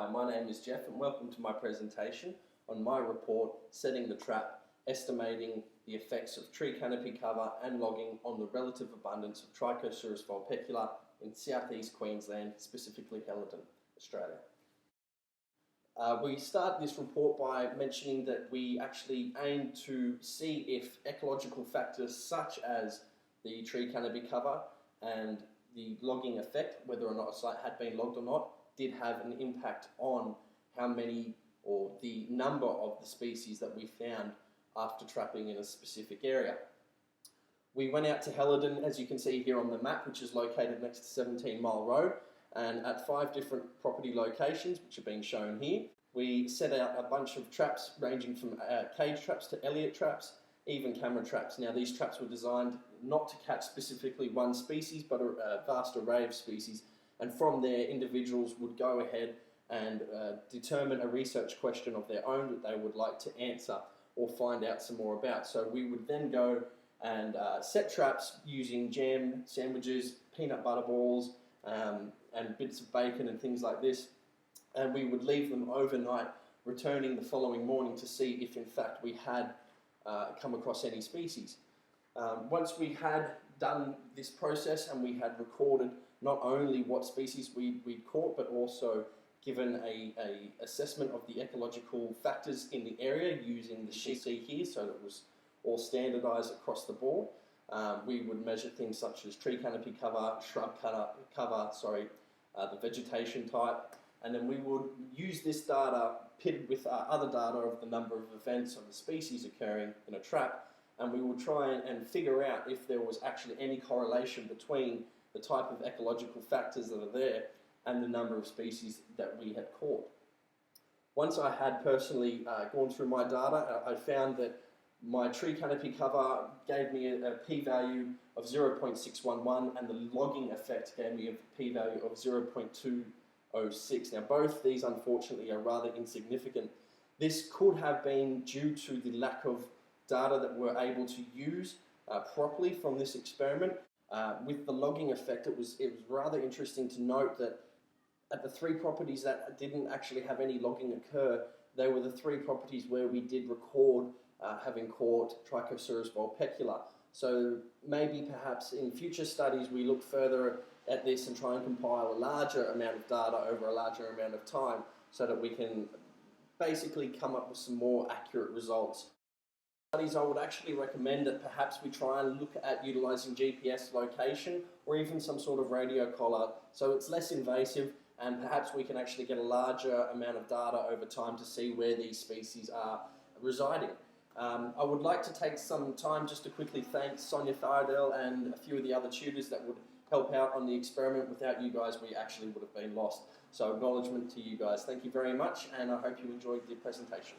Hi, my name is Jeff and welcome to my presentation on my report, Setting the Trap, Estimating the Effects of Tree Canopy Cover and Logging on the Relative Abundance of Trichosurus vulpecula in southeast Queensland, specifically Helidon, Australia. We start this report by mentioning that we actually aim to see if ecological factors such as the tree canopy cover and the logging effect, whether or not a site had been logged or not, did have an impact on how many or the number of the species that we found after trapping in a specific area. We went out to Helidon, as you can see here on the map, which is located next to 17 Mile Road, and at 5 different property locations, which are being shown here. We set out a bunch of traps ranging from cage traps to Elliott traps, even camera traps. Now these traps were designed not to catch specifically one species, but a vast array of species, and from there individuals would go ahead and determine a research question of their own that they would like to answer or find out some more about. So we would then go and set traps using jam, sandwiches, peanut butter balls, and bits of bacon and things like this, and we would leave them overnight, returning the following morning to see if in fact we had come across any species. Once we had done this process and we had recorded not only what species we'd caught, but also given a assessment of the ecological factors in the area using the sheet here, so that it was all standardised across the board. We would measure things such as tree canopy cover, shrub cover, the vegetation type, and then we would use this data pitted with other data of the number of events of the species occurring in a trap, and we would try and figure out if there was actually any correlation between the type of ecological factors that are there and the number of species that we had caught. Once I had personally gone through my data, I found that my tree canopy cover gave me a p-value of 0.611 and the logging effect gave me a p-value of 0.206. Now both these unfortunately are rather insignificant. This could have been due to the lack of data that we're able to use properly from this experiment. With the logging effect, it was rather interesting to note that at the 3 properties that didn't actually have any logging occur, they were the 3 properties where we did record having caught Trichosurus vulpecula. So maybe perhaps in future studies we look further at this and try and compile a larger amount of data over a larger amount of time so that we can basically come up with some more accurate results. Studies, I would actually recommend that perhaps we try and look at utilising GPS location or even some sort of radio collar, so it's less invasive and perhaps we can actually get a larger amount of data over time to see where these species are residing. I would like to take some time just to quickly thank Sonia Fardell and a few of the other tutors that would help out on the experiment. Without you guys, we actually would have been lost. So acknowledgement to you guys. Thank you very much, and I hope you enjoyed the presentation.